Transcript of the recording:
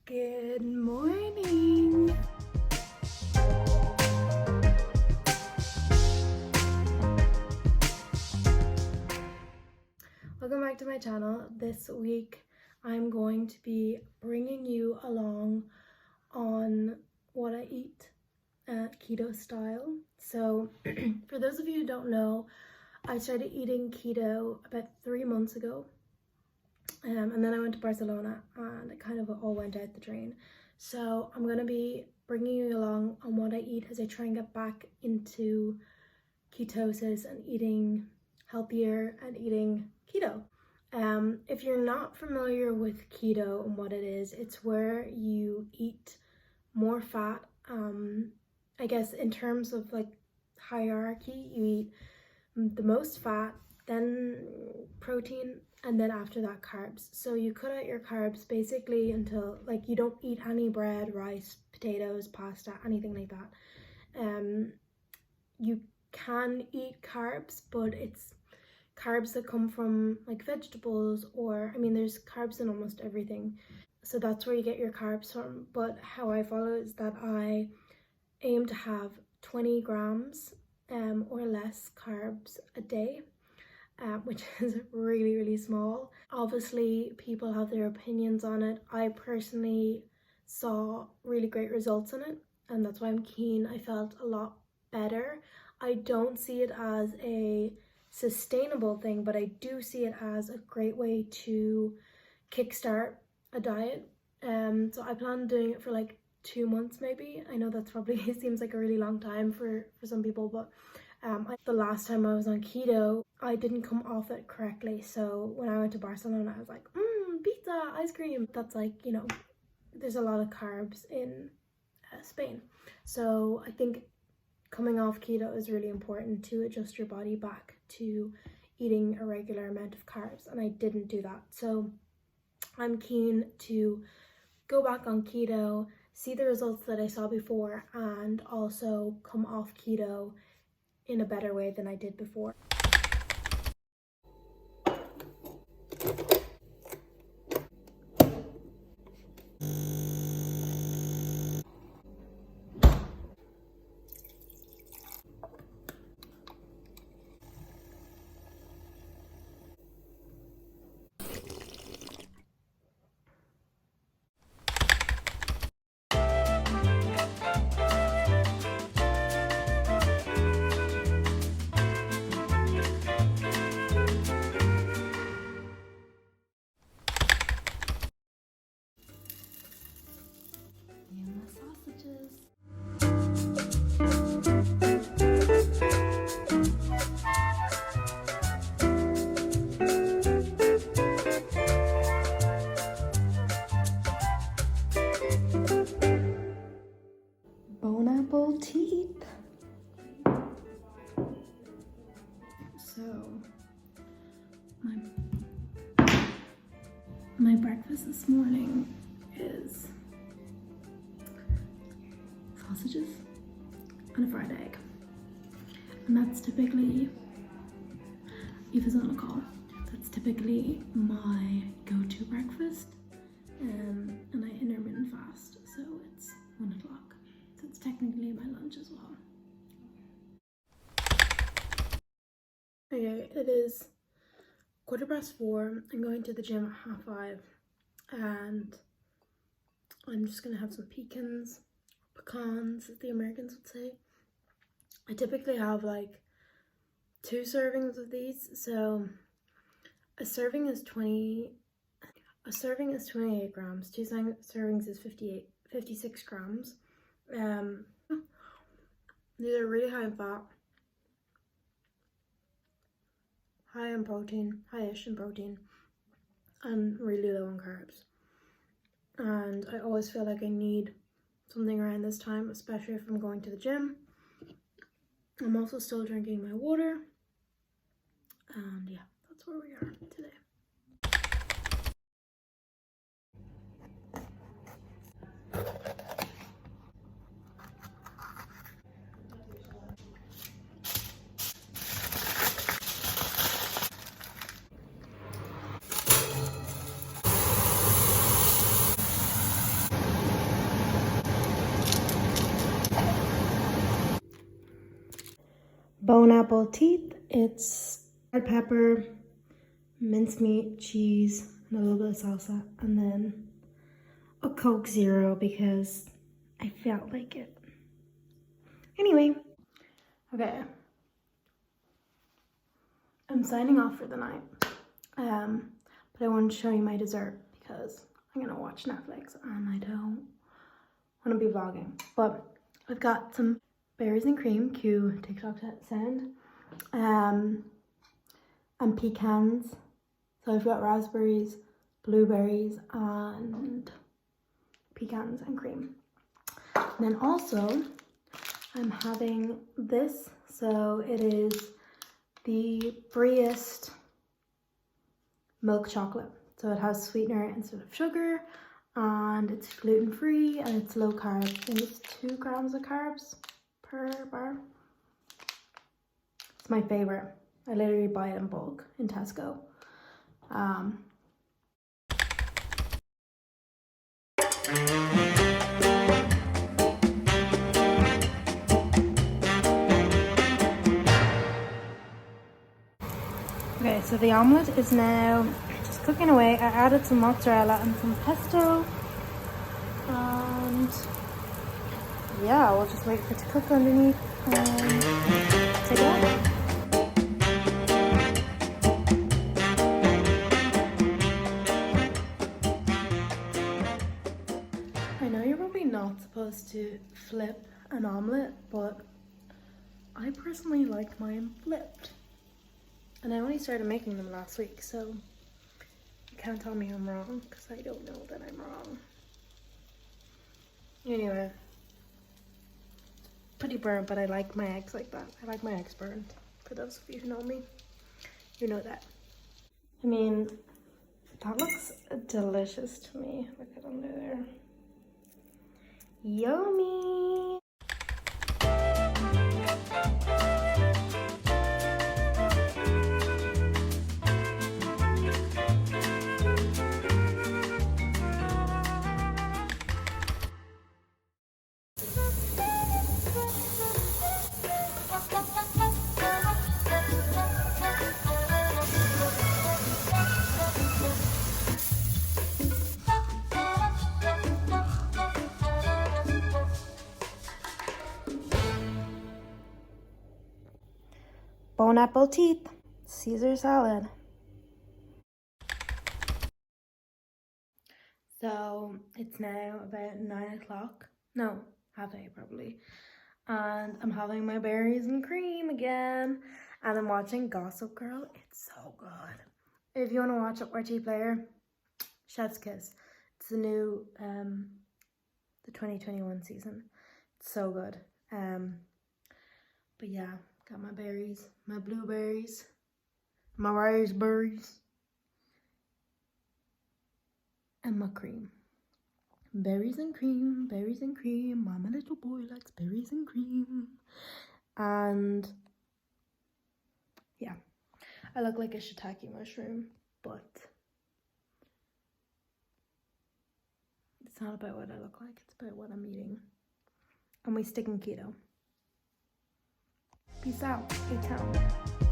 Good morning. Welcome back to my channel. This week I'm going to be bringing you along on what I eat keto style. So for those of you who don't know, I started eating keto about 3 months ago. And then I went to Barcelona and it kind of all went out the drain. So I'm going to be bringing you along on what I eat as I try and get back into ketosis and eating healthier and eating keto. If you're not familiar with keto and what it is, it's where you eat more fat. I guess in terms of like hierarchy, you eat the most fat, then protein, and then after that carbs. So you cut out your carbs basically until like you don't eat any bread, rice, potatoes, pasta, anything like that. You can eat carbs, but it's carbs that come from like vegetables, or I mean there's carbs in almost everything, so that's where you get your carbs from. But how I follow is that I aim to have 20 grams or less carbs a day, which is really small. Obviously people have their opinions on it. I personally saw really great results in it, and that's why I'm keen. I felt a lot better. I don't see it as a sustainable thing, but I do see it as a great way to kickstart a diet. So I plan on doing it for like 2 months maybe. I know that's probably seems like a really long time for some people, but the last time I was on keto, I didn't come off it correctly. So when I went to Barcelona, I was like, pizza, ice cream. That's like, you know, there's a lot of carbs in Spain. So I think coming off keto is really important to adjust your body back to eating a regular amount of carbs, and I didn't do that. So I'm keen to go back on keto, see the results that I saw before, and also come off keto in a better way than I did before. Bon appetit! So, my breakfast this morning is sausages and a fried egg. And that's typically, Eva's on a call, that's typically my go-to breakfast. And I intermittent fast, so it's 1 o'clock. So it's technically my lunch as well. Okay, it is 4:15. I'm going to the gym at 5:30, and I'm just gonna have some pecans, as the Americans would say. I typically have like 2 servings of these, so a serving is 28 grams, 2 servings is 56 grams. These are really high in fat, high in protein, high-ish in protein, and really low in carbs. And I always feel like I need something around this time, especially if I'm going to the gym. I'm also still drinking my water, and yeah, that's where we are today. bone apple teeth. It's red pepper, mincemeat, cheese, and a little bit of salsa, and then a Coke Zero because I felt like it. Anyway, okay. I'm signing off for the night. But I wanted to show you my dessert because I'm gonna watch Netflix and I don't want to be vlogging. But I've got some berries and cream, cue TikTok sound, and pecans. So I've got raspberries, blueberries, and pecans and cream. And then also I'm having this. So it is the Breest milk chocolate. So it has sweetener instead of sugar, and it's gluten-free and it's low carb. I think it's 2 grams of carbs per bar. It's my favorite. I literally buy it in bulk in Tesco. Okay, so the omelette is now just cooking away. I added some mozzarella and some pesto. And yeah, we'll just wait for it to cook underneath and take it out. I know you're probably not supposed to flip an omelette, but I personally like mine flipped. And I only started making them last week, so you can't tell me I'm wrong because I don't know that I'm wrong. Anyway, pretty burnt, but I like my eggs like that. I like my eggs burnt. For those of you who know me, you know that. I mean, that looks delicious to me. Look at under there. Yummy! Bon appetit! Caesar salad. So it's now about 9 o'clock. No, 8:30 probably. And I'm having my berries and cream again. And I'm watching Gossip Girl. It's so good. If you want to watch it, RT Player, Chef's Kiss. It's the new, the 2021 season. It's so good. But yeah, got my berries, my blueberries, my raspberries, and my cream. Berries and cream, berries and cream. My little boy likes berries and cream. And yeah, I look like a shiitake mushroom, but it's not about what I look like, it's about what I'm eating. And we stick in keto. Peace out. A-town.